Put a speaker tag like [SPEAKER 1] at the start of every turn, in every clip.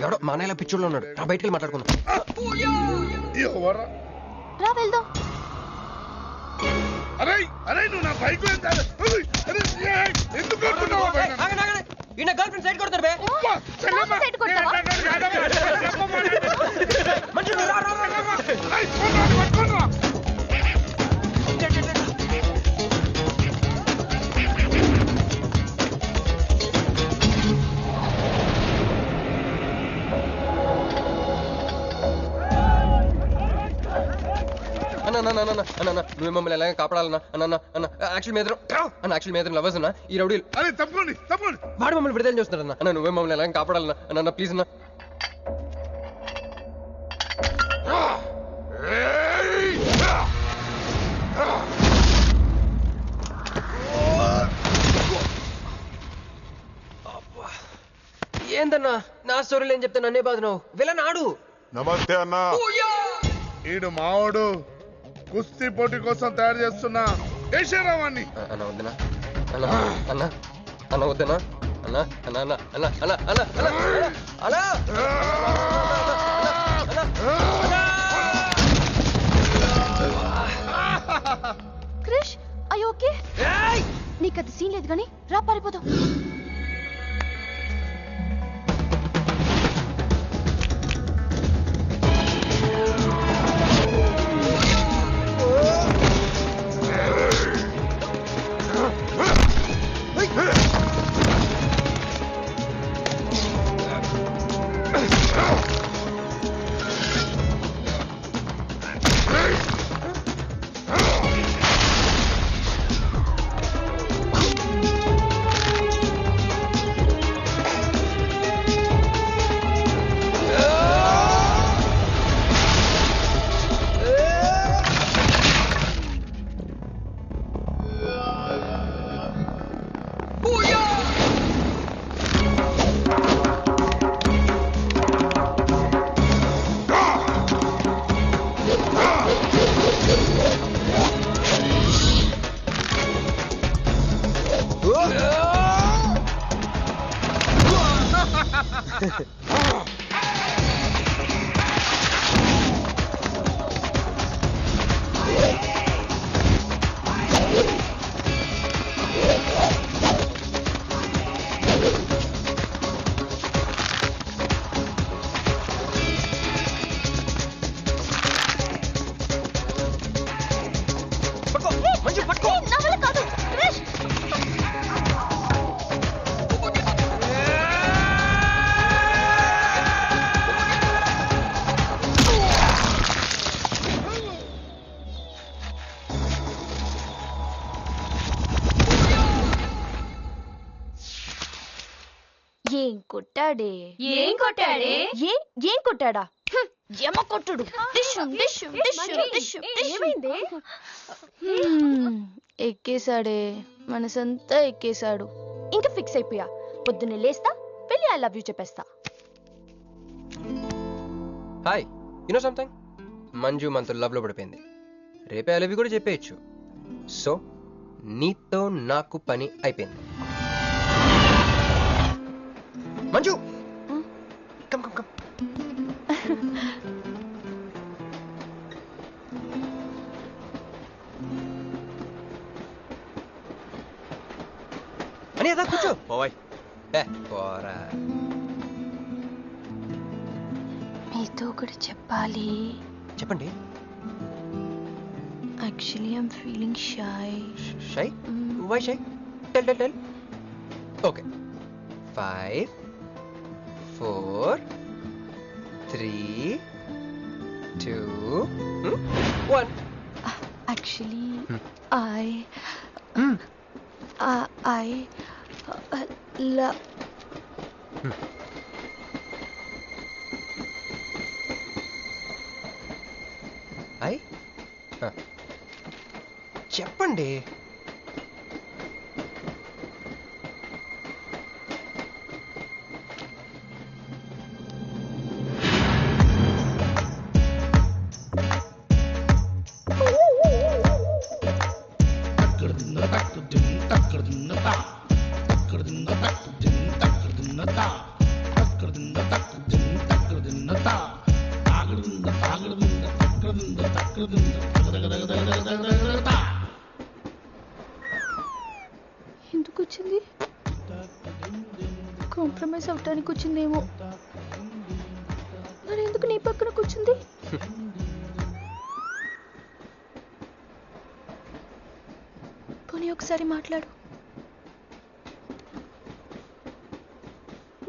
[SPEAKER 1] ఎవడో మా అన్నయ్య పిచ్చోళ్ళు ఉన్నాడు. రా బయటికి వెళ్ళి మాట్లాడుకుందాం.
[SPEAKER 2] రా వెళ్దాం.
[SPEAKER 3] అరే అరే నువ్వు నా బైక్ ఎందుకు
[SPEAKER 1] ఈయన గర్ల్ ఫ్రెండ్ సైడ్ కొడతారు బే.
[SPEAKER 2] సైడ్ కొడతావా? నువ్వు మమ్మల్ని ఎలాగ కాపాడాలన్నా అన్న అన్న యాక్చువల్ మీద లవర్స్ అన్న ఈ రౌడీలు
[SPEAKER 3] అరే తప్పండి తప్పండి
[SPEAKER 1] వాడు మమ్మల్ని విడుదల చేస్తున్నారన్న. అన్న నువ్వే మమ్మల్ని ఎలాగ కాపాడాలన్నా అన్న ప్లీజ్ అన్న. ఏందన్నా నా స్టోరీలు ఏం చెప్తా నన్నే బాధ నువ్వు వెళ్ళనాడు.
[SPEAKER 3] నమస్తే అన్న. ఈడు మావాడు కుస్తీ పోటీ కోసం తయారు చేస్తున్నా దేశరావాన్ని.
[SPEAKER 1] అన్న వద్దనా అన్న అన్న అన్న వద్దనా అన్న అన్న అన్న అన్న అన్న అన్న అన్న
[SPEAKER 2] క్రిష్ అయ్యో ఓకే నీకు అది సీన్ లేదు కానీ రా పారిపోదాం. ఏం కొట్టాడే ఏం కొట్టాడా యమ కొట్టుడు ఎక్కేశాడే మనసంతా ఎక్కేశాడు. ఇంకా ఫిక్స్ అయిపోయా పొద్దున్నే లేస్తా వెళ్ళి ఐ లవ్ యూ చెప్పేస్తా.
[SPEAKER 1] హాయ్ యూనో సంథింగ్ మంజు మనతో లవ్ లో పడిపోయింది. రేపే ఐ లవ్ యూ కూడా చెప్పేయచ్చు. సో నీతో నాకు పని అయిపోయింది. Manju come come come. అని అదా కూర్చో పోయ్ పోరా.
[SPEAKER 2] మీతో ఒకటి చెప్పాలి.
[SPEAKER 1] చెప్పండి.
[SPEAKER 2] Actually I'm feeling shy.
[SPEAKER 1] Shy why shy tell tell tell. Okay 5 4 3 2 1.
[SPEAKER 2] Actually, I love.
[SPEAKER 1] చెప్పండి.
[SPEAKER 2] మాట్లాడడానికి వచ్చిందేమో. మరి ఎందుకు నీ పక్కన కూర్చుంది? పోనీ ఒకసారి మాట్లాడు.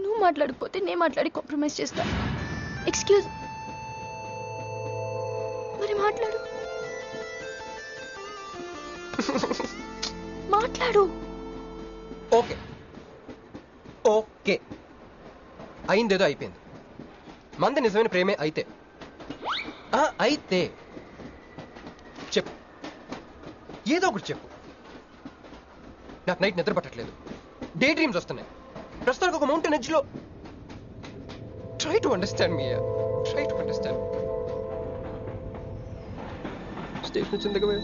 [SPEAKER 2] నువ్వు మాట్లాడకపోతే నేను మాట్లాడి కాంప్రమైజ్ చేస్తా. ఎక్స్క్యూజ్, మరి మాట్లాడు. మాట్లాడు.
[SPEAKER 1] ఓకే ఓకే, అయిందేదో అయిపోయింది. మంది నిజమైన ప్రేమే అయితే అయితే చెప్పు, ఏదో ఒకటి చెప్పు. నాకు నైట్ నిద్ర పట్టట్లేదు, డే డ్రీమ్స్ వస్తున్నాయి. ప్రస్తుతానికి ఒక మౌంటైన్ ఎడ్జ్లో. Try to understand me, try to understand. Station వచ్చింది కదా.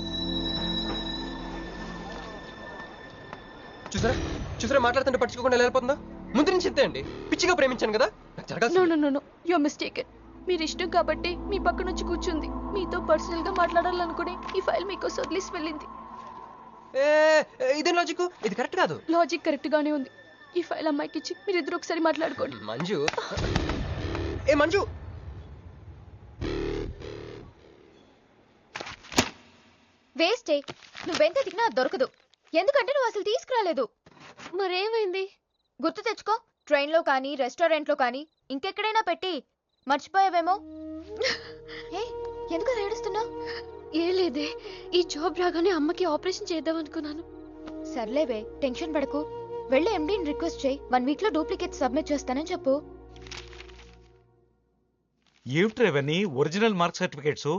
[SPEAKER 1] చూసారా చూసారా, మాట్లాడుతుంటే పట్టించుకోకుండా వెళ్ళిపోతుందా? ముందు నుంచి చెప్తే అండి, పిచ్చిగా ప్రేమించాను కదా, నాకు జరగాల్సింది.
[SPEAKER 2] No you're mistaken. మీరు ఇష్టం కాబట్టి మీ పక్కన వచ్చి కూర్చుంది. మీతో పర్సనల్ గా మాట్లాడాలనుకుని ఈ ఫైల్ మీకోసం వదిలేసి వెళ్ళింది.
[SPEAKER 1] ఇదేం లాజిక్? ఇది కరెక్ట్ కాదు.
[SPEAKER 2] లాజిక్ కరెక్ట్ గానే ఉంది. ఈ ఫైల్ అమ్మాయికి ఇచ్చి మీరు ఇద్దరు ఒకసారి మాట్లాడుకోండి.
[SPEAKER 1] మంజు, మంజు,
[SPEAKER 4] వేస్టే. నువ్వెంత తిన్నా దొరకదు, ఎందుకంటే నువ్వు అసలు తీసుకురాలేదు.
[SPEAKER 2] మరేమైంది?
[SPEAKER 4] గుర్తు తెచ్చుకో. ట్రైన్లో కానీ రెస్టారెంట్లో కానీ ఇంకెక్కడైనా పెట్టి మర్చిపోయావేమో. ఎందుకు ఏడుస్తున్నావు?
[SPEAKER 2] ఏ లేదే, ఈ జాబ్ రాగానే అమ్మకి ఆపరేషన్ చేద్దాం అనుకున్నాను.
[SPEAKER 4] సర్లేవే, టెన్షన్ పడకు. వెళ్ళి ఎండీని రిక్వెస్ట్ చేయి, 1 వీక్ లో డూప్లికేట్ సబ్మిట్ చేస్తానని చెప్పు.
[SPEAKER 5] ఏమిట్రా ఇవన్నీ ఒరిజినల్ మార్క్ సర్టిఫికేట్స్?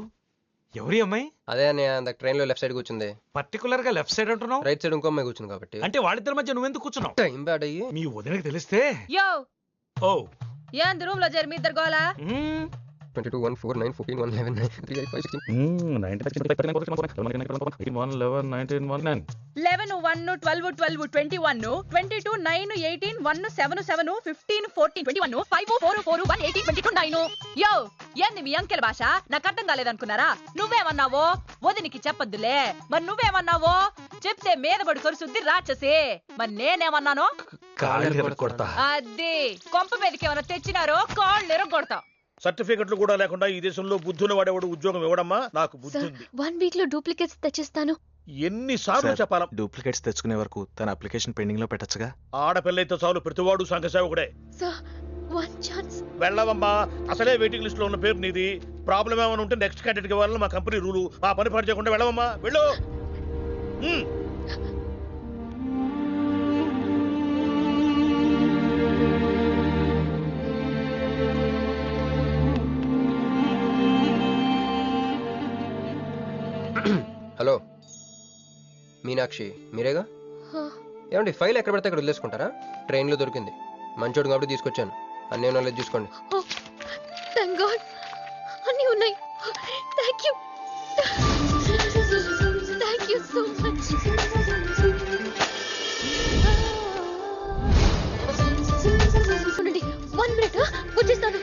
[SPEAKER 5] ఎవరి అమ్మాయి?
[SPEAKER 1] అదే అన్నయ్య, ట్రైన్ లో లెఫ్ట్ సైడ్ కూర్చుంది.
[SPEAKER 5] పర్టికులర్ గా లెఫ్ట్ సైడ్ అంటున్నావు?
[SPEAKER 1] రైట్ సైడ్ ఇంకో అమ్మాయి కూర్చుంది కాబట్టి.
[SPEAKER 5] అంటే వాళ్ళిద్దరి మధ్య నువ్వెందుకు కూర్చున్నావు?
[SPEAKER 1] టైం బ్యాడ్ అయ్యి
[SPEAKER 5] మీ వదినకి తెలిస్తే.
[SPEAKER 6] యో
[SPEAKER 5] ఓ
[SPEAKER 6] ఏంది రూమ్ లో జరి మీ ఇద్దరు గోలా?
[SPEAKER 1] 22 1 4 9 14 1 11 9 3 5 5 16
[SPEAKER 6] 11 1 12 12 21 22 9 18 1 7 7 15 14 21 5 4 4 1 18 22 9. యో ఏంది మీ అంకెల భాష? నాకు అర్థం కాలేదనుకున్నారా? నువ్వేమన్నావో వదినికి చెప్పొద్దులే. మరి నువ్వేమన్నావో చెప్తే మీద పడి కరుసుద్ది రాక్షసి. మరి నేనేమన్నాను? అది కొంప మీదకి ఏమన్నా తెచ్చినారో కాళ్ళు ఎరగొడతా.
[SPEAKER 7] సర్టిఫికెట్లు కూడా లేకుండా ఈ దేశంలో బుద్ధుని వాడేవాడు ఉద్యోగం ఇవ్వడమ్మా? నాకు బుద్ధి ఉంది.
[SPEAKER 2] 1 వీక్ లో డూప్లికేట్స్ తెచ్చిస్తాను.
[SPEAKER 7] ఎన్నిసార్లు చెప్పాలా?
[SPEAKER 8] డూప్లికేట్స్ తెచ్చుకునే వరకు తన అప్లికేషన్ పెండింగ్ లో పెట్టచ్చుగా.
[SPEAKER 7] ఆడపిల్లైతే చాలు, ప్రతివాడు సంఘ సేవకుడే.
[SPEAKER 2] Sir, 1 chance.
[SPEAKER 7] వెళ్ళవమ్మా, అసలే వెయిటింగ్ లిస్ట్ లో ఉన్న పేరు నీది. ప్రాబ్లం ఏమైనా ఉంటే నెక్స్ట్ క్యాండిడేట్ కి ఇవ్వాలని మా కంపెనీ రూలు. ఆ పని పని చేయకుండా వెళ్ళవమ్మా, వెళ్ళు.
[SPEAKER 1] హలో మీనాక్షి, మీరేగా? ఏమండి, ఫైల్ ఎక్కడ పడితే అక్కడ వదిలేసుకుంటారా? ట్రైన్లో దొరికింది, మంచోడు కాబట్టి తీసుకొచ్చాను. అన్నీ నాలెడ్జ్ చూసుకోండి.
[SPEAKER 2] థాంక్ గాడ్, అన్నీ ఉన్నాయి. Thank you, thank you so much. చూడండి, 1 మినిట్ వచ్చేస్తాను.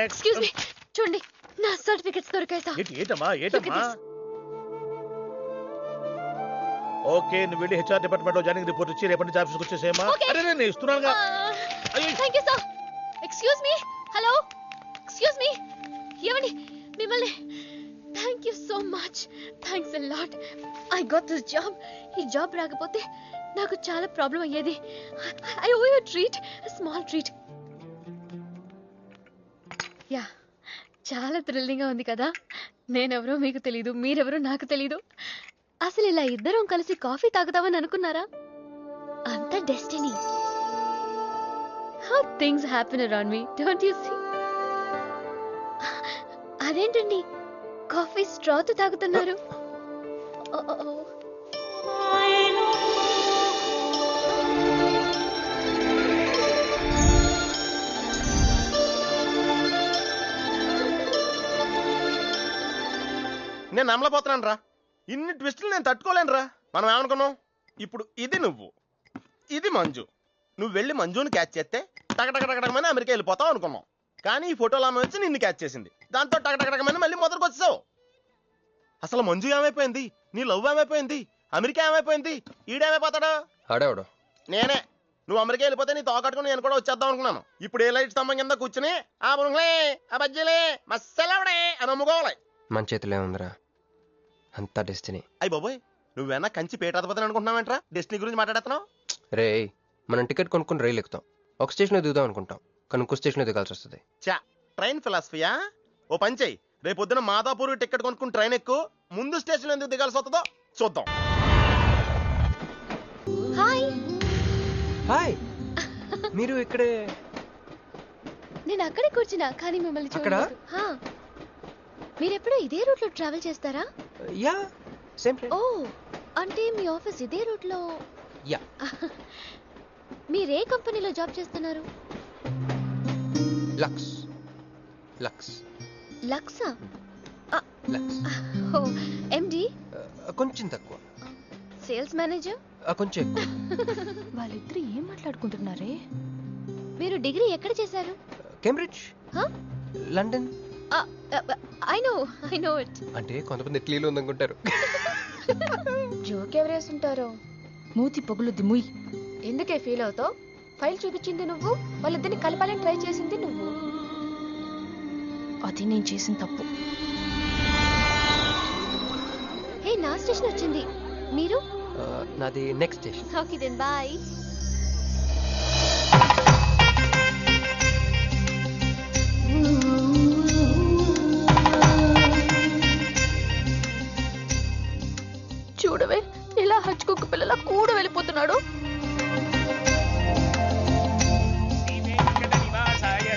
[SPEAKER 2] ఎక్స్క్యూజ్ మీ, చూడండి నా సర్టిఫికెట్స్ దొరికాయి సార్.
[SPEAKER 7] ఏటమ్మా ఏటమ్మా? ఓకే, నువ్వు వెళ్ళి హెచ్ఆర్ డిపార్ట్మెంట్ లో జాయినింగ్ రిపోర్ట్ ఇచ్చి రేపటి నుంచి ఆఫీస్కి వచ్చేసేమా. అరే నేను ఇస్తున్నానుగా.
[SPEAKER 2] Thank you sir. Excuse me, hello, excuse me, ఏమండి మిమ్మల్ని. Thank you so much, thanks a lot. I got this job. ఈ జాబ్ రాకపోతే నాకు చాలా ప్రాబ్లం అయ్యేది. I owe you treat, small treat. Yeah, చాలా థ్రిల్లింగ్గా ఉంది కదా. నేనెవరో మీకు తెలీదు, మీరెవరో నాకు తెలీదు. అసలు ఇలా ఇద్దరం కలిసి కాఫీ తాగుతామని అనుకున్నారా? అంత destiny. How things happen around me, don't you see? అదేంటండి కాఫీ స్ట్రాతో తాగుతున్నారు?
[SPEAKER 9] నేను నమ్మలేకపోతున్నాను రా, ఇన్ని ట్విస్టులు నేను తట్టుకోలేను రా. మనం ఏమనుకున్నాం? ఇప్పుడు ఇది నువ్వు, ఇది మంజు. నువ్వు వెళ్ళి మంజుని క్యాచ్ చేస్తే టకటకటకటకమని అమెరికా వెళ్ళిపోతావు అనుకున్నాం. కానీ ఈ ఫోటోలో ఆమె వచ్చి నిన్ను క్యాచ్ చేసింది. దాంతో టకటకటకమని మళ్ళీ మొదటికి వచ్చావు. అసలు మంజు ఏమైపోయింది? నీ లవ్ ఏమైపోయింది? అమెరికా ఏమైపోయింది? ఈడేమైపోతాడు?
[SPEAKER 1] ఆడేవాడు
[SPEAKER 9] నేనే. నువ్వు అమెరికా వెళ్ళిపోతే నీ తోకట్టుకుని నేను కూడా వచ్చేద్దాం అనుకున్నాను. ఇప్పుడు ఏ లైట్ స్తంభం కింద కూర్చుని ఆ బుంగ్లే ఆ బజ్జీలే మస్సలవడే అని అమ్ముకోవాలి.
[SPEAKER 1] మన చేతిలో ఉందిరా, అంతా డెస్టినీ.
[SPEAKER 9] అయ్యి బాబోయ్, నువ్వేనా కంచి పేటాధిపతిని అనుకుంటున్నావేంట్రా? డెస్టినీ గురించి మాట్లాడుతున్నావు.
[SPEAKER 1] రే, మనం టికెట్ కొనుక్కుని రైలు ఎక్కుతాం, ఒక స్టేషన్లో దిగుదాం అనుకుంటాం, కానీ ఇంకో స్టేషన్లో దిగాల్సి వస్తుంది.
[SPEAKER 9] చా, ట్రైన్ ఫిలాసఫియా? ఓ పని చెయ్యి, రేపు పొద్దున మాదాపూర్ టికెట్ కొనుక్కుని ట్రైన్ ఎక్కు. ముందు స్టేషన్ ఎందుకు దిగాల్సి వస్తుందో చూద్దాం.
[SPEAKER 2] హాయ్.
[SPEAKER 1] హాయ్, మీరు ఇక్కడే?
[SPEAKER 2] నేను అక్కడే కూర్చున్నా, కానీ మిమ్మల్ని
[SPEAKER 1] అక్కడా?
[SPEAKER 2] చూడలేదు. హా. మీరెప్పుడు ఇదే రూట్ లో ట్రావెల్ చేస్తారా?
[SPEAKER 1] Yeah, same train.
[SPEAKER 2] ఓ, అంటే మీ ఆఫీస్ ఇదే రూట్ లో?
[SPEAKER 1] యా.
[SPEAKER 2] మీరే కంపెనీలో జాబ్ చేస్తున్నారు?
[SPEAKER 1] లక్స్. లక్స్.
[SPEAKER 2] లక్సా?
[SPEAKER 1] లక్స్.
[SPEAKER 2] Oh, MD?
[SPEAKER 1] కొంచెం తక్కువ.
[SPEAKER 2] Sales manager?
[SPEAKER 1] కొంచెం ఎక్కువ.
[SPEAKER 4] వాళ్ళిద్దరు ఏం మాట్లాడుకుంటున్నారే?
[SPEAKER 2] మీరు డిగ్రీ ఎక్కడ చేశారు?
[SPEAKER 1] Cambridge. London.
[SPEAKER 2] I know it.
[SPEAKER 1] అంటే కొంతమంది ఇట్లీలో ఉందనుకుంటారు.
[SPEAKER 4] జోక్ ఎవరేస్తుంటారో. మూతి పొగులుద్ది ముయ్. ఎందుకే ఫీల్ అవుతావు? ఫైల్ చూపించింది నువ్వు, వాళ్ళిద్దరిని కలపాలని ట్రై చేసింది నువ్వు. అది నేను చేసిన తప్పు.
[SPEAKER 2] హే, నా స్టేషన్ వచ్చింది. మీరు?
[SPEAKER 1] నాది next station.
[SPEAKER 2] Okay then bye.
[SPEAKER 4] చూడవే, ఇలా హచ్చుకోక పిల్లల కూడా వెళ్ళిపోతున్నాడు.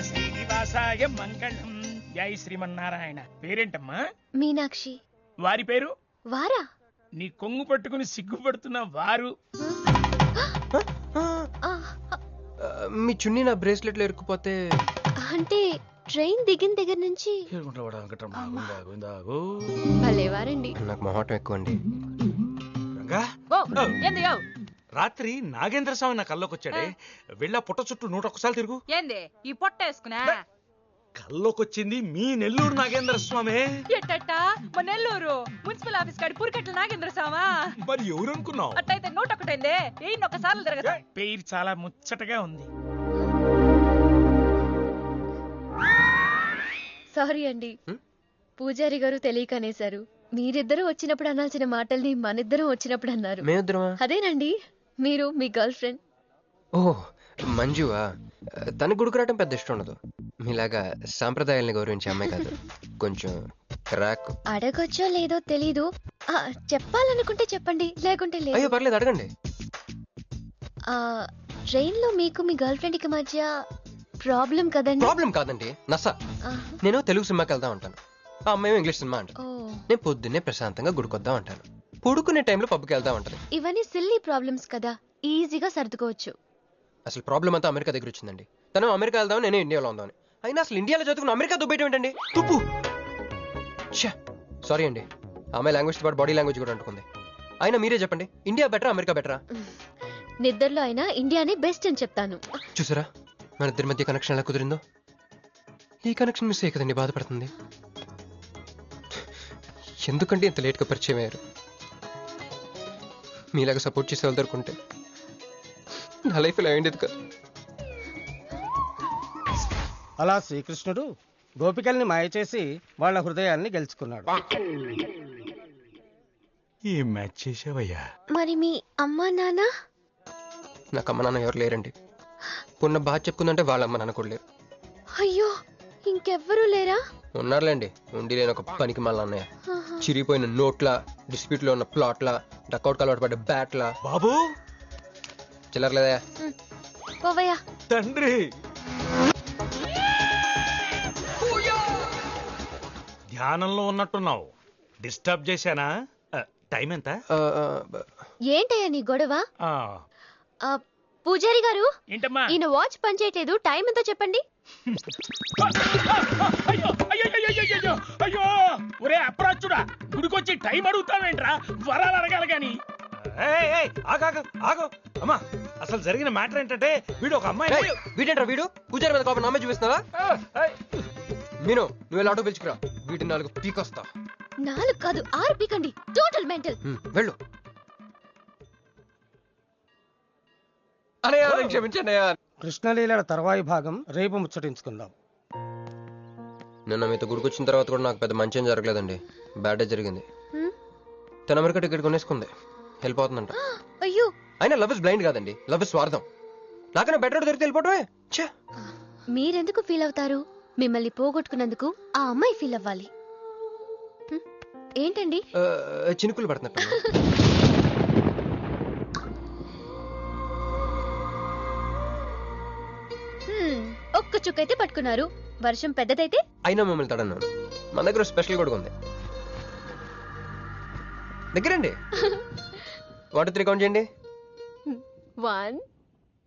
[SPEAKER 10] శ్రీనివాసాయ మంగళం. జై శ్రీమన్నారాయణ. పేరేంటమ్మా?
[SPEAKER 2] మీనాక్షి.
[SPEAKER 10] వారి పేరు?
[SPEAKER 2] వారా?
[SPEAKER 10] నీ కొంగు పట్టుకుని సిగ్గుపడుతున్న వారు.
[SPEAKER 1] మీ చున్నీ నా బ్రేస్లెట్ లో ఇరుక్కుపోతే?
[SPEAKER 2] అంటే ట్రైన్ దిగిన దగ్గర నుంచి. భలేవారండి.
[SPEAKER 1] నాకు మొహటం ఎక్కువ అండి.
[SPEAKER 5] రాత్రి నాగేంద్ర స్వామి నా కల్లోకి వచ్చాడే, వెళ్ళా పుట్ట చుట్టూ 101 తిరుగు.
[SPEAKER 6] ఏంది ఈ పొట్ట వేసుకున్నా?
[SPEAKER 5] కల్లోకొచ్చింది మీ నెల్లూరు నాగేంద్ర స్వామి.
[SPEAKER 6] ఎట్టట మా నెల్లూరు మున్సిపల్ ఆఫీస్ కాడి పురికట్ల నాగేంద్ర స్వామా?
[SPEAKER 5] మరి ఎవరు అనుకున్నావు?
[SPEAKER 6] అట్టయితే 101 ఏయ్ ఒకసార్లు తిరగదా?
[SPEAKER 10] పేరు చాలా ముచ్చటగా ఉంది.
[SPEAKER 2] సారీ అండి, పూజారి గారు తెలియక అనేశారు. మీరిద్దరూ వచ్చినప్పుడు అనాల్సిన మాటల్ని మనిద్దరం వచ్చినప్పుడు అన్నారు.
[SPEAKER 1] మేమిద్దరమా?
[SPEAKER 2] అదేనండి, మీరు మీ గర్ల్ ఫ్రెండ్.
[SPEAKER 1] ఓ, మంజువా? తన గుడికి రావడం పెద్ద ఇష్టం ఉండదు. మీలాగా సాంప్రదాయాల్ని గౌరవించే అమ్మాయి కాదు, కొంచెం క్రాక్.
[SPEAKER 2] అడగొచ్చో లేదో తెలీదు, చెప్పాలనుకుంటే చెప్పండి, లేకుంటే లేదు.
[SPEAKER 1] అయ్యో పర్లేదు, అడగండి.
[SPEAKER 2] ట్రైన్ లో మీకు మీ గర్ల్ ఫ్రెండ్ కి మధ్య ప్రాబ్లం కదండి?
[SPEAKER 1] ప్రాబ్లం కాదండి, నస. నేను తెలుగు సినిమాకి వెళ్తా ఉంటాను, ఆ అమ్మాయి ఇంగ్లీష్ సినిమా అంటాను. నేను పొద్దున్నే ప్రశాంతంగా గుడికొద్దాం అంటాను, పడుకునే టైంలో పబ్కి వెళ్తా ఉంటాను.
[SPEAKER 2] ఇవన్నీ సిల్లీ ప్రాబ్లమ్స్ కదా, ఈజీగా సర్దుకోవచ్చు.
[SPEAKER 1] అసలు ప్రాబ్లం అంతా అమెరికా దగ్గర వచ్చిందండి. తను అమెరికా వెళ్దాం, నేను ఇండియాలో ఉందామని. అయినా అసలు ఇండియాలో చదువుకున్న అమెరికా దుబ్బేయటం ఏంటండి? తుప్పు. సారీ అండి, ఆమె లాంగ్వేజ్ పాటు బాడీ లాంగ్వేజ్ కూడా అంటుకుంది. అయినా మీరే చెప్పండి, ఇండియా బెటరా అమెరికా బెటరా?
[SPEAKER 2] నిద్దర్లో అయినా ఇండియానే బెస్ట్ అని చెప్తాను.
[SPEAKER 1] చూసారా మన ఇద్దరి మధ్య కనెక్షన్ ఎలా కుదిరిందో? ఈ కనెక్షన్ మిస్ అయ్యే కదండి బాధపడుతుంది. ఎందుకంటే ఇంత లేట్గా పరిచయం అయ్యారు? మీలాగా సపోర్ట్ చేసే వాళ్ళు దొరుకుంటే నా లైఫ్ ఇలా అయ్యింది కదా.
[SPEAKER 11] అలా శ్రీకృష్ణుడు గోపికల్ని మాయ చేసి వాళ్ళ హృదయాల్ని గెలుచుకున్నాడు.
[SPEAKER 5] ఈ మ్యాచ్ చేసావయ్యా.
[SPEAKER 2] మరి మీ అమ్మా నాన్న?
[SPEAKER 1] నాకు అమ్మ నాన్న ఎవరు లేరండి. పున్న బాగా చెప్పుకుందంటే వాళ్ళ అమ్మ నాన్న కూడా లేరు.
[SPEAKER 2] అయ్యో, ఇంకెవ్వరూ లేరా?
[SPEAKER 1] ఉన్నారులేండి, ఉండి లేని ఒక పనికి మళ్ళీ అన్నయ్య. చిరిగిపోయిన నోట్ల, డిస్ప్యూట్ లో ఉన్న ప్లాట్ల, డకౌట్ అలవాటు పడ్డ బ్యాట్ల.
[SPEAKER 5] బాబు
[SPEAKER 1] చిల్లరలేదా?
[SPEAKER 2] పోవయ్యా.
[SPEAKER 5] తండ్రి ధ్యానంలో ఉన్నట్టున్నావు, డిస్టర్బ్ చేశానా? టైం ఎంత?
[SPEAKER 2] ఏంటయ్యా నీ గొడవ? పూజారి గారు,
[SPEAKER 10] ఏంటమ్మా?
[SPEAKER 2] ఈయన వాచ్ పనిచేయట్లేదు, టైం ఎంతో చెప్పండి.
[SPEAKER 10] అయ్యో ఒరే అప్రాచుడా, గుడికొచ్చి టైం అడుగుతావేంట్రా? వరాలు అడగాలి గాని.
[SPEAKER 5] ఆగో అమ్మా, అసలు జరిగిన మ్యాటర్ ఏంటంటే వీడు ఒక అమ్మాయి
[SPEAKER 1] వీడేంట్రా వీడు పూజారి మీద కోపం నామే చూపిస్తున్నావా మీను నువ్వు వెళ్ళి ఆటో పిలుచుకురా వీటి 4 పీకొస్తా
[SPEAKER 2] 4 కాదు 6 పీకండి. Total mental.
[SPEAKER 1] వెళ్ళు అనయ్య క్షమించండి.
[SPEAKER 11] కృష్ణలీల తర్వాయి భాగం రేపు ముచ్చటించుకుందాం.
[SPEAKER 1] నిన్న మీతో గుడికొచ్చిన తర్వాత కూడా నాకు పెద్ద మంచి ఏం జరగలేదండి. బ్యాడ్ జరిగింది. తన అమెరికా టికెట్ కొనేసుకుంది, వెళ్ళిపోతుందంట.
[SPEAKER 2] అయ్యో,
[SPEAKER 1] అయినా లవ్ ఇస్ బ్లైండ్ కాదండి, లవ్ ఇస్ స్వార్థం. నాకన్నా బెటర్ దొరికి వెళ్ళిపోవటమే.
[SPEAKER 2] మీరెందుకు ఫీల్ అవుతారు? మిమ్మల్ని పోగొట్టుకున్నందుకు ఆ అమ్మాయి ఫీల్ అవ్వాలి. ఏంటండి
[SPEAKER 1] చినుకులు పడుతున్నట్టు.
[SPEAKER 2] ఒక్క చుక్కైతే పట్టుకున్నారు. వర్షం పెద్దదైతే
[SPEAKER 1] అయినా మమ్మల్ని తడన్నాను. మన దగ్గర స్పెషల్ కూడా ఉంది. దగ్గరండి. 1 2 3 కౌంట్ చేయండి.
[SPEAKER 2] 1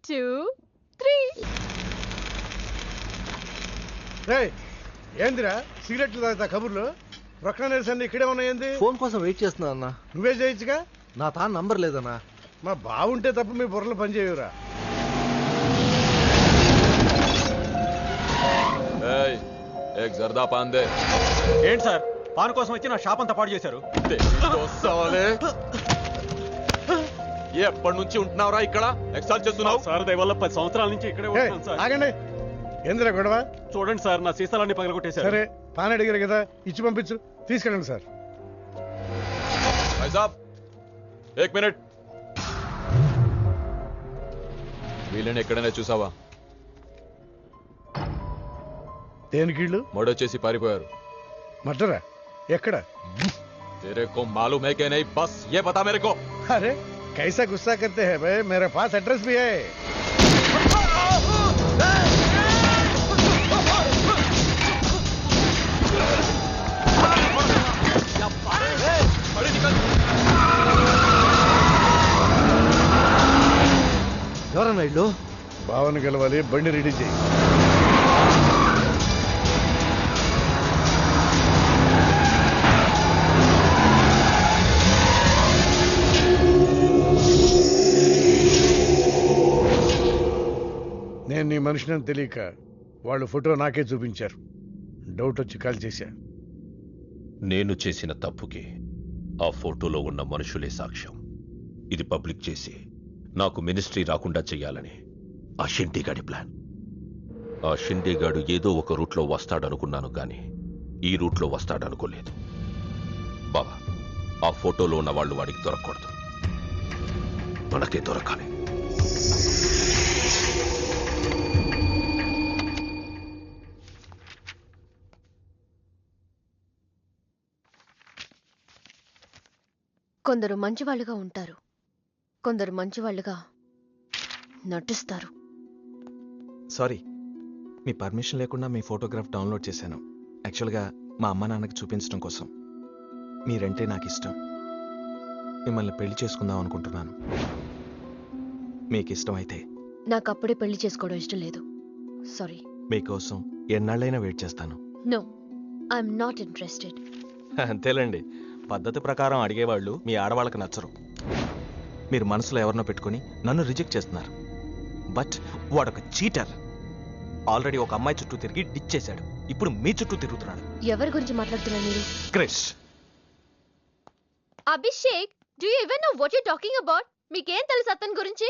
[SPEAKER 2] 2 3.
[SPEAKER 3] ఏందిరా సిగరెట్లు తాగుతా కబుర్లు? ప్రొక్లనేర్స్ అన్ని ఇక్కడే ఉన్నాయండి.
[SPEAKER 12] ఫోన్ కోసం వెయిట్ చేస్తున్నా అన్న.
[SPEAKER 3] నువ్వే చేయొచ్చుగా.
[SPEAKER 12] నా తాను నంబర్ లేదన్నా.
[SPEAKER 3] మా బావుంటే తప్ప మీ బుర్రలు పనిచేయవురా.
[SPEAKER 8] ఏంటి సార్ పాన్ కోసం వచ్చి నా షాప్ అంతా పాడు చేశారు?
[SPEAKER 9] ఎప్పటి నుంచి ఉంటున్నావురా ఇక్కడ? ఎక్సాల్ చేస్తున్నావు
[SPEAKER 8] సార్ దయవల్ల 10 సంవత్సరాల నుంచి ఇక్కడే ఉంటున్నాను సార్.
[SPEAKER 3] ఆగండి. ఏందిరా గొడవ?
[SPEAKER 8] చూడండి సార్ నా సీసాలన్నీ పగలగొట్టేశారు.
[SPEAKER 3] సరే పాన్ అడిగారు కదా, ఇచ్చి పంపించు. తీసుకెళ్ళండి సార్.
[SPEAKER 9] ఏక్ మినిట్. వీళ్ళని ఎక్కడైనా చూసావా?
[SPEAKER 3] దేనికిళ్ళు
[SPEAKER 9] మర్డర్ చేసి పారిపోయారు.
[SPEAKER 3] మర్డరా? ఎక్కడ?
[SPEAKER 9] तेरे को मालूम है कि नहीं? बस ये बता मेरे को.
[SPEAKER 3] अरे कैसा गुस्सा करते हैं भाई, मेरे पास एड्रेस भी है.
[SPEAKER 12] ఎవరన్నా ఇల్లు?
[SPEAKER 3] భావన గెలవాలి, బండి రెడీ చేయి. నేను నీ మనిషిని తెలియక వాళ్ళు ఫోటో నాకే చూపించారు. డౌట్ వచ్చి కాల్ చేశా.
[SPEAKER 13] నేను చేసిన తప్పుకి ఆ ఫోటోలో ఉన్న మనుషులే సాక్ష్యం. ఇది పబ్లిక్ చేసి నాకు మినిస్ట్రీ రాకుండా చెయ్యాలని ఆ షిండేగాడి ప్లాన్. ఆ షిండేగాడు ఏదో ఒక రూట్లో వస్తాడనుకున్నాను కానీ ఈ రూట్లో వస్తాడనుకోలేదు. బాబా, ఆ ఫోటోలో ఉన్న వాళ్ళు వాడికి దొరకకూడదు, మనకే దొరకాలి.
[SPEAKER 2] కొందరు మంచివాళ్ళుగా ఉంటారు, కొందరు మంచివాళ్ళుగా నటిస్తారు.
[SPEAKER 8] సారీ, మీ పర్మిషన్ లేకుండా మీ ఫోటోగ్రాఫ్ డౌన్లోడ్ చేశాను. యాక్చువల్గా మా అమ్మ నాన్నకి చూపించడం కోసం. మీరంటే నాకు ఇష్టం. మిమ్మల్ని పెళ్లి చేసుకుందాం అనుకుంటున్నాను. మీకు ఇష్టం అయితే.
[SPEAKER 2] నాకు అప్పుడే పెళ్లి చేసుకోవడం ఇష్టం లేదు. సారీ.
[SPEAKER 8] మీకోసం ఎన్నాళ్ళైనా వెయిట్ చేస్తాను.
[SPEAKER 2] No, I'm not interested.
[SPEAKER 8] అంతేలేండి, పద్ధతి ప్రకారం అడిగేవాళ్ళు మీ ఆడవాళ్ళకి నచ్చరు. మీరు మనసులో ఎవరినో పెట్టుకుని నన్ను రిజెక్ట్ చేస్తున్నారు. బట్ వాడొక చీటర్. ఆల్రెడీ ఒక అమ్మాయి చుట్టూ తిరిగి డిచ్ చేశాడు. ఇప్పుడు మీ చుట్టూ తిరుగుతున్నాడు.
[SPEAKER 2] ఎవరి గురించి మాట్లాడుతున్నారు మీరు?
[SPEAKER 8] Krish.
[SPEAKER 2] Abhishek, do you even know what you talking about? మీకేం తెలుసు అతని గురించి?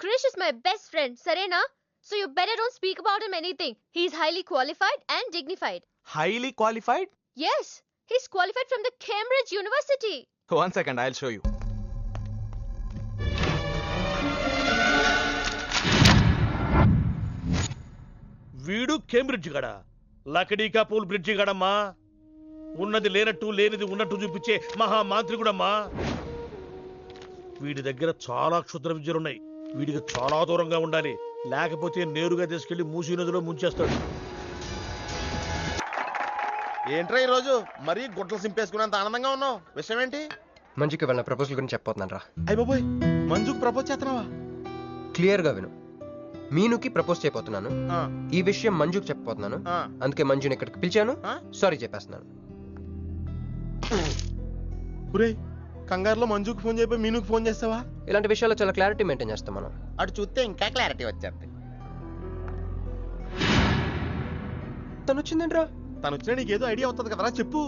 [SPEAKER 2] Krish is my best friend, సరేనా? So you better don't speak about him anything. He is highly qualified and dignified.
[SPEAKER 8] Highly qualified?
[SPEAKER 2] Yes, he's qualified from the Cambridge University.
[SPEAKER 8] 1 second, I'll show you.
[SPEAKER 7] వీడు Cambridge గడ, లకడీకా pool bridge గడమ్మా. ఉన్నది లేనట్టు లేనిది ఉన్నట్టు చూపించే మహామాంత్రికుడమ్మా. వీడి దగ్గర చాలా క్షుద్ర విద్యలున్నాయి. వీడికి చాలా దూరంగా ఉండాలి, లేకపోతే నేరుగా తీసుకెళ్లి మూసీ నదిలో ముంచేస్తాడు.
[SPEAKER 9] ఏంట్రా ఈరోజు మరీ గుడ్లు సింపేసుకున్నంత ఆనందంగా ఉన్నావు? విషయం ఏంటి?
[SPEAKER 1] మంజుకి వాళ్ళ ప్రపోజల్ గురించి చెప్పబోతున్నాను రా.
[SPEAKER 9] అయ్య బాబోయ్, మంజుకి ప్రపోజ్ చేస్తున్నావా?
[SPEAKER 1] క్లియర్ గా విను. మీనుకి ప్రపోజ్ చేయబోతున్నాను. ఈ విషయం మంజుకి చెప్పబోతున్నాను. అందుకే మంజుని ఇక్కడికి పిలిచాను. సారీ చెప్పేస్తున్నాను.
[SPEAKER 9] కంగారులో మంజుకి ఫోన్ చేయబోయి మీనుకి ఫోన్ చేస్తావా?
[SPEAKER 1] ఇలాంటి విషయాల్లో చాలా క్లారిటీ మెయింటైన్ చేస్తాం మనం.
[SPEAKER 9] అటు చూస్తే ఇంకా క్లారిటీ వచ్చేది.
[SPEAKER 1] తను వచ్చిందేంట్రా?
[SPEAKER 9] తను వచ్చినా నీకేదో ఐడియా అవుతుంది కదరా, చెప్పు.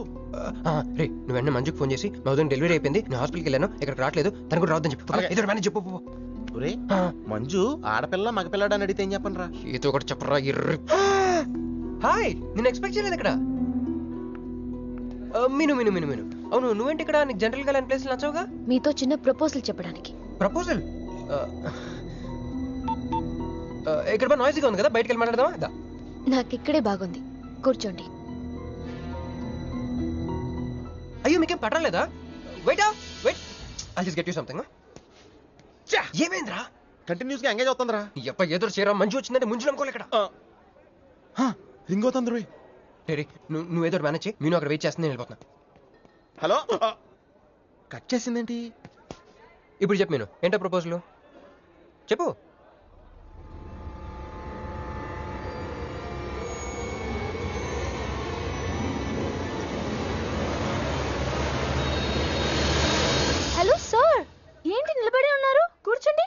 [SPEAKER 1] రే నువ్వు వెంటనే మంజుకి ఫోన్ చేసి మా వదిన డెలివరీ అయిపోయింది, నేను హాస్పిటల్కి వెళ్ళాను, ఇక్కడికి రావట్లేదు, తను కూడా రావద్దని చెప్పు. ఏదో మేనేజ్ చెప్పు.
[SPEAKER 9] ఒరే మంజు ఆడపిల్ల మగపిల్లాడు అని అడిగితే ఏం చెప్పను రా?
[SPEAKER 1] ఏదో ఒకటి చెప్పరా. హాయ్, నేను ఎక్స్పెక్ట్ చేయలేదు ఇక్కడ. మీను మీను మీను మీను అవును, నువ్వేంటి ఇక్కడ? నీకు జనరల్ గా లేని ప్లేస్ నచ్చవుగా?
[SPEAKER 2] మీతో చిన్న ప్రపోజల్ చెప్పడానికి.
[SPEAKER 1] ప్రపోజల్? ఇక్కడ నాయిస్గా ఉంది కదా, బయటకు వెళ్ళి మాట్లాడదామా?
[SPEAKER 2] నాకు ఇక్కడే బాగుంది, కూర్చోండి.
[SPEAKER 1] అయ్యో మీకేం పట్టలేదా? Wait wait, I just get you something. ఏమైందిరా?
[SPEAKER 9] కంటిన్యూస్ గా ఎంగేజ్ అవుతుందిరా.
[SPEAKER 1] ఎప్ప ఏదో చేరా, మంజు వచ్చిందంటే ముంజు నమ్ముకోలే ఇక్కడ.
[SPEAKER 9] రింగ్ అవుతుంది రోయ్.
[SPEAKER 1] నువ్వు ఏదో మేనేజ్ చేయి, నేను అక్కడ వెయిట్ చేస్తుంది, నేను వెళ్ళిపోతున్నా.
[SPEAKER 9] హలో, కట్ చేసిందేంటి?
[SPEAKER 1] ఇప్పుడు చెప్పు మీను, ఏంటో ప్రపోజల్ చెప్పు.
[SPEAKER 2] హలో సార్, ఏంటి నిలబడి ఉన్నారు? కూర్చోండి,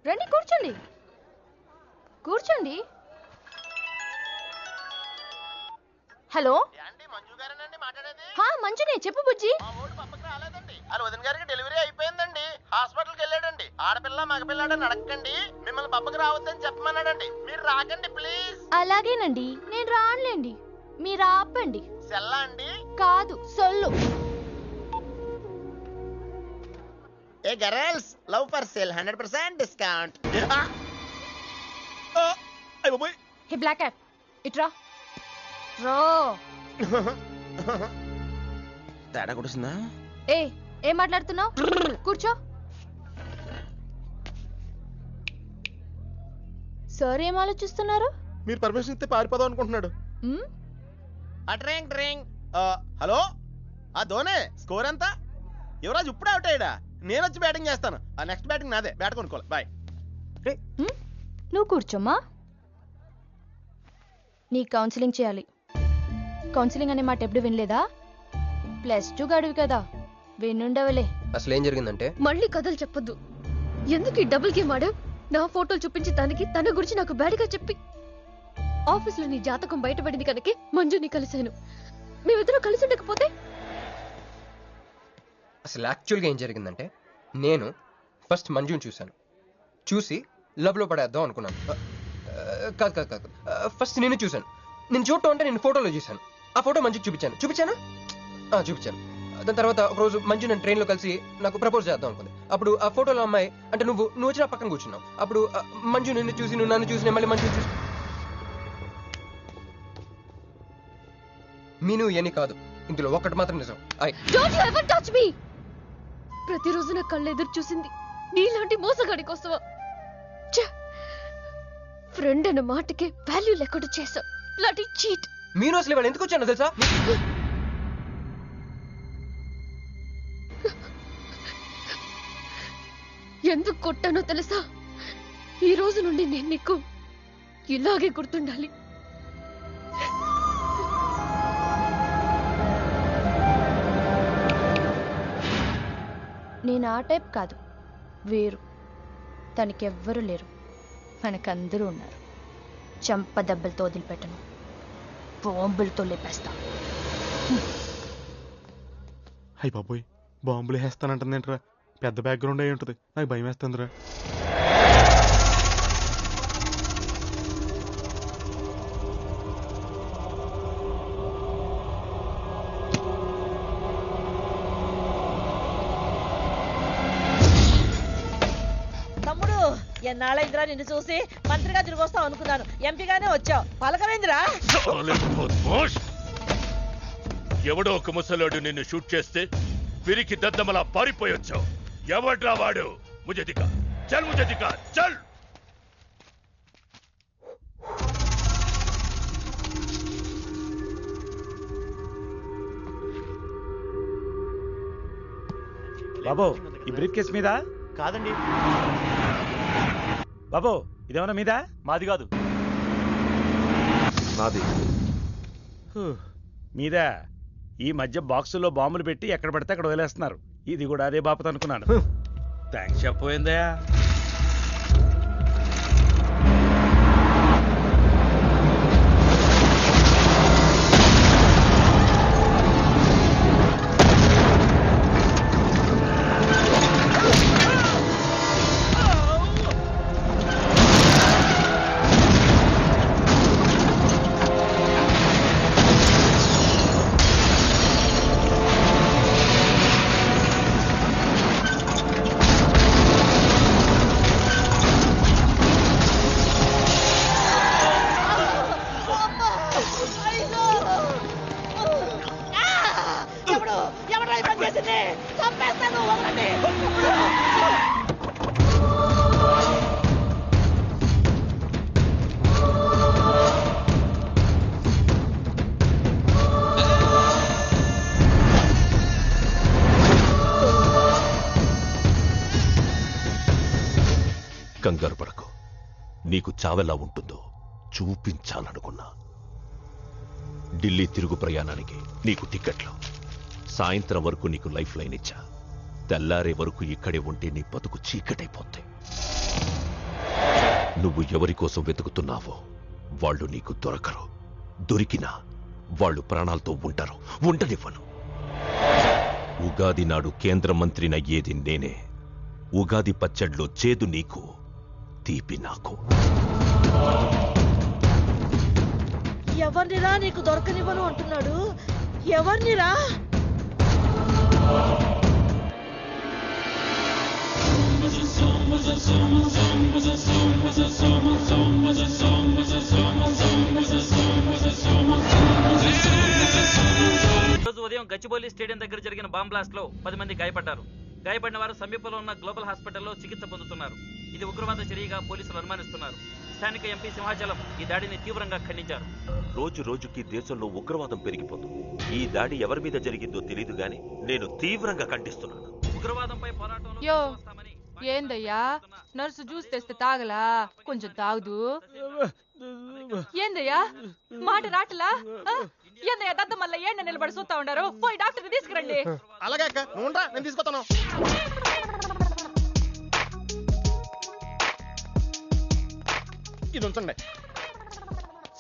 [SPEAKER 2] రండి కూర్చోండి, కూర్చోండి. హలో, మంజునే, చెప్పు బుజ్జి.
[SPEAKER 9] వాళ్ళ వదిన గారికి డెలివరీ అయిపోయిందండి, హాస్పిటల్కి వెళ్ళాడండి. ఆడపిల్ల మగపిల్లాడని అడగండి, మిమ్మల్ని పప్పకి రావద్దని చెప్పమన్నాడండి. మీరు రాకండి ప్లీజ్.
[SPEAKER 2] అలాగేనండి, నేను రానులేండి, మీరు ఆపండి.
[SPEAKER 9] సెల్లా అండి?
[SPEAKER 2] కాదు, సొల్లు.
[SPEAKER 9] Hey girls, love for sale 100% discount.
[SPEAKER 4] Hey black cap, ఇట్రా. రో
[SPEAKER 9] తేడా కొడుతుందా?
[SPEAKER 4] ఏం మాట్లాడుతున్నావు? కూర్చో.
[SPEAKER 2] సార్ ఏం ఆలోచిస్తున్నారు?
[SPEAKER 9] మీరు పర్మిషన్ ఇస్తే పారిపోదాం అనుకుంటున్నాడు. హలో, ఆ ధోనే స్కోర్ ఎంత? యువరాజ్ ఇప్పుడే అవుట్ అయ్యాడా? నేను వచ్చి బ్యాటింగ్ చేస్తాను. ఆ నెక్స్ట్ బ్యాటింగ్ నాదే, బ్యాట్ కొనుక్కోవాలి. బాయ్.
[SPEAKER 4] నువ్వు కూర్చోమ్మా. నీ కౌన్సిలింగ్ చేయాలి. కౌన్సిలింగ్ అనే మాట ఎప్పుడు వినలేదా? +2 గడివి కదా, వినుండవలే.
[SPEAKER 1] అసలు ఏం జరిగిందంటే,
[SPEAKER 2] మళ్ళీ కథలు చెప్పొద్దు. ఎందుకు ఈ డబుల్ గేమ్ ఆడావు? నా ఫోటోలు చూపించి దానికి తన గురించి నాకు బ్యాడ్గా చెప్పి ఆఫీస్లో నీ జాతకం బయటపడింది కనుకే మంజుని కలిశాను. మేమిద్దరం కలిసి ఉండకపోతే?
[SPEAKER 1] అసలు యాక్చువల్గా ఏం జరిగిందంటే, నేను ఫస్ట్ మంజుని చూశాను, చూసి లవ్లో పడేద్దాం అనుకున్నాను. కాదు కాదు కాదు, ఫస్ట్ నేను చూశాను. నేను చూడటం అంటే నేను ఫోటోలో చూశాను. ఆ ఫోటో మంజుకి చూపించాను. దాని తర్వాత ఒకరోజు మంజు నేను ట్రైన్లో కలిసి నాకు ప్రపోజ్ చేద్దాం అనుకుంది. అప్పుడు ఆ ఫోటోలో అమ్మాయి అంటే నువ్వు వచ్చి నా పక్కన కూర్చున్నావు. అప్పుడు మంజు నిన్ను చూసి, నువ్వు నన్ను చూసి, మళ్ళీ మంజు చూసి. మీను ఏని కాదు, ఇందులో ఒక్కటి మాత్రం నిజం.
[SPEAKER 2] Don't you ever touch me! ప్రతిరోజు నా కళ్ళు ఎదురు చూసింది నీలాంటి మోసగాడి కోసమా? ఫ్రెండ్ అన్న మాటకే వాల్యూ లేకుండా చేసావు. లాంటి చీట్.
[SPEAKER 1] మీను అసలు ఇవాళ ఎందుకు వచ్చానో తెలుసా?
[SPEAKER 2] ఎందుకు కొట్టానో తెలుసా? ఈ రోజు నుండి నేను నీకు ఇలాగే గుర్తుండాలి.
[SPEAKER 4] నేను ఆ టైప్ కాదు, వేరు. తనకెవ్వరూ లేరు, మనకందరూ ఉన్నారు. చంప దెబ్బలతో వదిలిపెట్టను, బాంబులతో లేపేస్తా.
[SPEAKER 9] అయ్య బాబోయ్, బాంబులు వేస్తానంటుందేంట్రా? పెద్ద బ్యాక్గ్రౌండ్ అయి ఉంటుంది, నాకు భయం వేస్తుందిరా.
[SPEAKER 6] తమ్ముడు, ఎన్నాళ్ళైందిరా నిన్ను చూసి? మంత్రిగా తిరిగి వస్తావు అనుకున్నాను, ఎంపీగానే వచ్చావు. పలకవేందిరా?
[SPEAKER 13] ఎవడో ఒక ముసలోడు నిన్ను షూట్ చేస్తే పిరికి దద్దమలా పారిపోయొచ్చావు. ఎవడ్రా వాడు? ముझे दिखा, चल मुझे दिखा, चल.
[SPEAKER 5] బాబు, ఈ బ్రీఫ్ కేస్ మీద?
[SPEAKER 7] కాదండి.
[SPEAKER 5] బాబు, ఇదేమన్నా మీద?
[SPEAKER 7] మాది కాదు.
[SPEAKER 8] నాది.
[SPEAKER 5] మీద. ఈ మధ్య బాక్సుల్లో బాంబులు పెట్టి ఎక్కడ పడితే అక్కడ వదిలేస్తున్నారు.
[SPEAKER 10] ఇది కూడా అదే బాపత అనుకున్నాను. థ్యాంక్స్ చెప్పబోయిందయా.
[SPEAKER 13] కంగారు పడకు. నీకు చావెలా ఉంటుందో చూపించాలనుకున్నా. ఢిల్లీ తిరుగు ప్రయాణానికి నీకు టిక్కెట్లు. సాయంత్రం వరకు నీకు లైఫ్ లైన్ ఇచ్చా. తెల్లారే వరకు ఇక్కడే ఉంటే నీ బతుకు చీకటైపోతాయి. నువ్వు ఎవరి కోసం వెతుకుతున్నావో వాళ్ళు నీకు దొరకరు. దొరికినా వాళ్ళు ప్రాణాలతో ఉంటారు. ఉండనివ్వను. ఉగాది నాడు కేంద్ర మంత్రినయ్యేది నేనే. ఉగాది పచ్చడ్లో చేదు నీకు, తీపి నాకు.
[SPEAKER 14] ఎవరినిరా నీకు దొరకనివ్వను అంటున్నాడు? ఎవరినిరా?
[SPEAKER 15] రోజు ఉదయం గచ్చిబౌలి స్టేడియం దగ్గర జరిగిన బాంబ్ బ్లాస్ట్ లో 10 మంది గాయపడ్డారు. గాయపడిన వారు సమీపంలో ఉన్న గ్లోబల్ హాస్పిటల్లో చికిత్స పొందుతున్నారు. ఇది ఉగ్రవాద చర్యగా పోలీసులు అనుమానిస్తున్నారు. స్థానిక ఎంపీ సింహాచలం ఈ దాడిని తీవ్రంగా ఖండించారు.
[SPEAKER 13] రోజు రోజుకి దేశంలో ఉగ్రవాదం పెరిగిపోతుంది. ఈ దాడి ఎవరి మీద జరిగిందో తెలియదు గాని నేను తీవ్రంగా ఖండిస్తున్నాను.
[SPEAKER 15] ఉగ్రవాదంపై పోరాటంలో
[SPEAKER 4] యో ఏందయ్యా, నర్సు జ్యూస్ తెస్తే తాగలా? కొంచెం తాగుదు. ఏందయ్యా మాట రాటలా? ఏందయ్యా దద్ద మళ్ళీ ఏండ నిలబడి చూస్తా ఉండారు? పోయి డాక్టర్ తీసుకురండి.
[SPEAKER 9] అలాగే అక్క, నువ్వు ఉండరా, నేను తీసుకొస్తాను. ఇది ఉంచండి.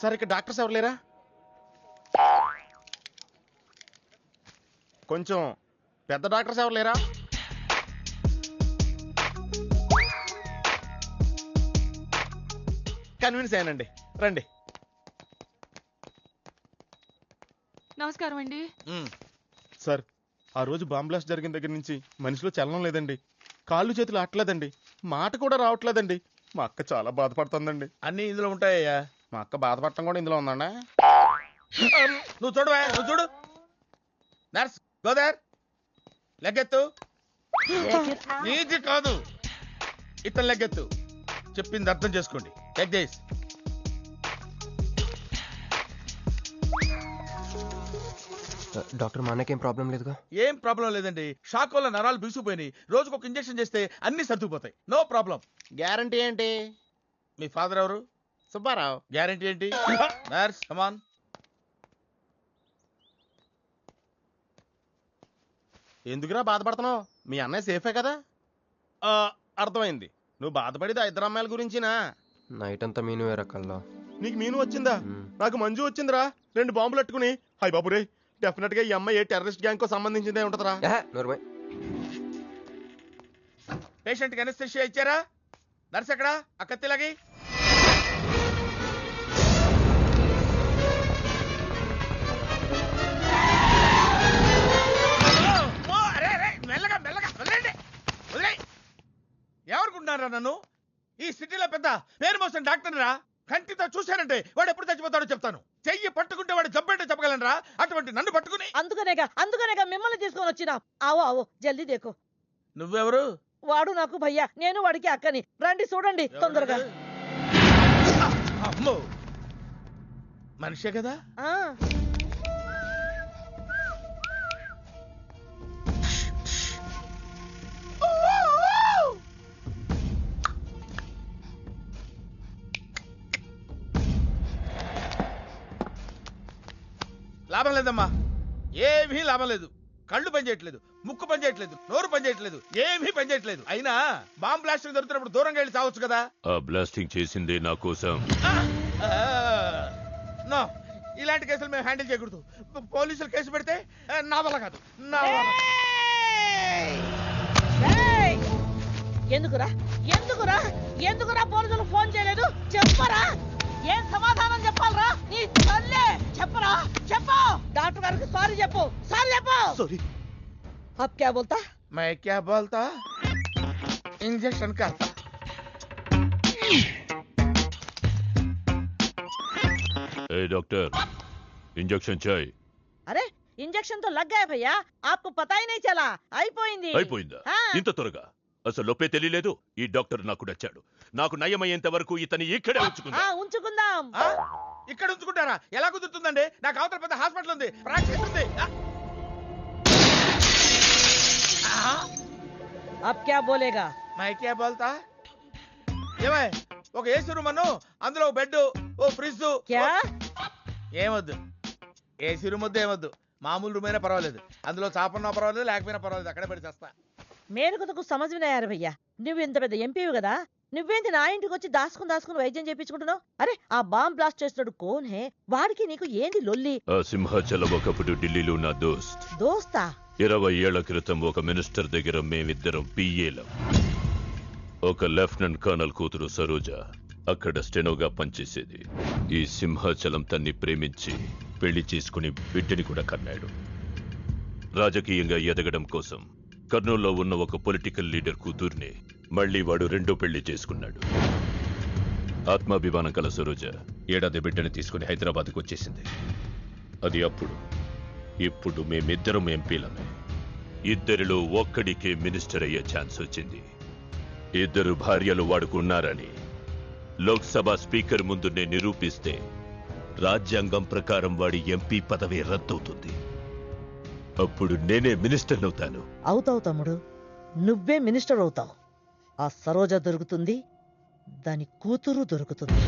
[SPEAKER 9] సార్ ఇక్కడ డాక్టర్స్ ఎవరు లేరా? కొంచెం పెద్ద డాక్టర్స్ ఎవరు లేరా? కన్విన్స్ అయ్యానండి, రండి.
[SPEAKER 4] నమస్కారం అండి.
[SPEAKER 9] సార్ ఆ రోజు బాంబ్ బ్లాస్ట్ జరిగిన దగ్గర నుంచి మనిషిలో చలనం లేదండి. కాళ్ళు చేతులు ఆటలేదండి. మాట కూడా రావట్లేదండి. మా అక్క చాలా బాధపడుతుందండి.
[SPEAKER 7] అన్ని ఇందులో ఉంటాయ్యా.
[SPEAKER 9] మా అక్క బాధపడటం కూడా ఇందులో ఉందండి.
[SPEAKER 7] నువ్వు చూడవా, నువ్వు చూడు. నర్స్ గోదర్, లెగ్గెత్తు. నీది కాదు, ఇతను లెగ్గెత్తు. చెప్పింది అర్థం చేసుకోండి. Take this.
[SPEAKER 1] డాక్టర్, మా అన్నకేం ప్రాబ్లం లేదుగా?
[SPEAKER 7] ఏం ప్రాబ్లం లేదండి. షాక్ వల్ల నరాలు బిగుసిపోయినాయి. రోజుకు ఒక ఇంజెక్షన్ చేస్తే అన్ని సర్దుకుపోతాయి. No problem.
[SPEAKER 9] గ్యారంటీ ఏంటి?
[SPEAKER 7] మీ ఫాదర్ ఎవరు?
[SPEAKER 9] సుబ్బారావు.
[SPEAKER 7] గ్యారంటీ ఏంటి? నర్స్ కమాన్.
[SPEAKER 9] ఎందుకురా బాధపడుతున్నావు? మీ అన్నయ్య సేఫే కదా? అర్థమైంది. నువ్వు బాధపడేది ఆ ఇద్దరు అమ్మాయిల గురించినా?
[SPEAKER 1] నైట్ అంతా మీను వేరే కల్లా.
[SPEAKER 9] నీకు మీను వచ్చిందా? నాకు మంజు వచ్చిందిరా. 2 బాంబులు పెట్టుకుని. హాయ్ బాబు రే, డెఫినెట్ గా ఈ అమ్మాయి ఏ టెర్రరిస్ట్ గ్యాంగ్ కో సంబంధించిందే ఉంటదరా.
[SPEAKER 7] పేషెంట్ కి అనస్థిషియా ఇచ్చారా? నర్స్ ఎక్కడా? ఆ కత్తిలాగి. మెల్లగా మెల్లగా వదిలేండి, వదిలే. ఎవరుకుంటున్నారా నన్ను? ఈ సిటీలో పెద్ద పేరు మోసిన డాక్టర్ రా. కంటితో చూశానంటే వాడు ఎప్పుడు చచ్చిపోతాడో చెప్తాను. చెయ్యి పట్టుకుంటే వాడు జబ్బేంటో చెప్పగలనరా? అటువంటి నన్ను పట్టుకుని.
[SPEAKER 14] అందుకనేగా మిమ్మల్ని తీసుకొని వచ్చినా. ఆవో ఆవో జల్దీ దేకో.
[SPEAKER 7] నువ్వెవరు?
[SPEAKER 14] వాడు నాకు భయ్యా, నేను వాడికి అక్కని. రండి చూడండి తొందరగా.
[SPEAKER 7] అమ్మో, మనిషే కదా? లాభం లేదమ్మా, ఏమీ లాభం లేదు. కళ్ళు పనిచేయట్లేదు, ముక్కు పనిచేయట్లేదు, నోరు పనిచేయట్లేదు, ఏమీ పనిచేయట్లేదు. అయినా బాంబ్ బ్లాస్టింగ్ జరుగుతున్నప్పుడు దూరంగా వెళ్ళి చావచ్చు కదా.
[SPEAKER 13] ఆ బ్లాస్టింగ్ చేసిందే నా కోసం.
[SPEAKER 7] నో, ఇలాంటి కేసులు మేము హ్యాండిల్ చేయకూడదు. పోలీసులు కేసు పెడితే నా వల్ల కాదు, నా వల్ల.
[SPEAKER 14] ఎందుకురా ఎందుకురా ఎందుకురా పోలీసులు ఫోన్ చేయలేదు? చెప్పరా, ఏం సమాధానం చెప్పాలరా? నీ తల్లే చెప్పరా, చెప్పు. డాక్టర్ గారికి సారీ చెప్పు, సారీ చెప్పు.
[SPEAKER 9] సారీ.
[SPEAKER 14] అబ్ క్యా బోల్తా?
[SPEAKER 7] मैं क्या बोलता, इंजेक्शन करता.
[SPEAKER 13] ఏ డాక్టర్, ఇంజెక్షన్ చేయి.
[SPEAKER 14] అరే ఇంజెక్షన్ తో లగ్ గయా భయ్యా, आपको पता ही नहीं चला. అయిపోయింది.
[SPEAKER 13] అయిపోయిందా? ఇంత త్వరగా? అసలు నొప్పే తెలియలేదు. ఈ డాక్టర్ నాకు నచ్చాడు. నాకు నయమయ్యేంత వరకు ఇతని ఇక్కడే ఉంచుకుందా.
[SPEAKER 14] ఉంచుకుందాం.
[SPEAKER 7] ఇక్కడ ఉంచుకుంటారా? ఎలా కుదురుతుందండి? నాకు అవతల పెద్ద హాస్పిటల్ ఉంది, ప్రాక్టీస్ ఉంది.
[SPEAKER 14] अब क्या बोलेगा?
[SPEAKER 7] मैं क्या बोलता? ఏమై, ఒక ఏసీ రూమ్ అను, అందులో బెడ్, ఓ ఫ్రిడ్జ్.
[SPEAKER 14] क्या?
[SPEAKER 7] ఏమొద్దు, ఏసీ రూమ్ వద్దు, ఏమొద్దు. మామూలు రూమ్ అయినా పర్వాలేదు, అందులో చాపన్నా పర్వాలేదు, లేకపోయినా పర్వాలేదు, అక్కడే పడి చేస్తా.
[SPEAKER 14] మేరకు తకు సమజ్వినాయారు భయ్యా. నువ్వు ఇంత పెద్ద ఎంపీవి కదా, నువ్వేంటి నా ఇంటికి వచ్చి దాసుకుని వైద్యం చేయించుకుంటున్నావు? అరే ఆ బాంబ్ బ్లాస్ట్ చేస్తున్నాడు కోన్ హే, వాడికి నీకు ఏంది లొల్లి?
[SPEAKER 13] ఆ సింహాచలం ఒకప్పుడు ఢిల్లీలో నా దోస్త్.
[SPEAKER 14] దోస్తా?
[SPEAKER 13] 20 ఏళ్ల క్రితం ఒక మినిస్టర్ దగ్గర మేమిద్దరం పిఏలం. ఒక లెఫ్టినెంట్ కర్నల్ కూతురు సరోజ అక్కడ స్టెనోగా పనిచేసేది. ఈ సింహాచలం తన్ని ప్రేమించి పెళ్లి చేసుకుని బిడ్డని కూడా కన్నాడు. రాజకీయంగా ఎదగడం కోసం కర్నూల్లో ఉన్న ఒక పొలిటికల్ లీడర్ కూతుర్ని మళ్లీ వాడు రెండో పెళ్లి చేసుకున్నాడు. ఆత్మాభిమానం కల సరోజ ఏడాది బిడ్డని తీసుకుని హైదరాబాద్కు వచ్చేసింది. అది అప్పుడు. ఇప్పుడు మేమిద్దరం ఎంపీలమే. ఇద్దరిలో ఒక్కడికే మినిస్టర్ అయ్యే ఛాన్స్ వచ్చింది. ఇద్దరు భార్యలు వాడుకున్నారని లోక్సభ స్పీకర్ ముందు నేను నిరూపిస్తే రాజ్యాంగం ప్రకారం వాడి ఎంపీ పదవి రద్దవుతుంది. అప్పుడు నేనే మినిస్టర్ అవుతాను.
[SPEAKER 14] అవుతావు తమ్ముడు, నువ్వే మినిస్టర్ అవుతావు. ఆ సరోజ దొరుకుతుంది, దాని కూతురు దొరుకుతుంది.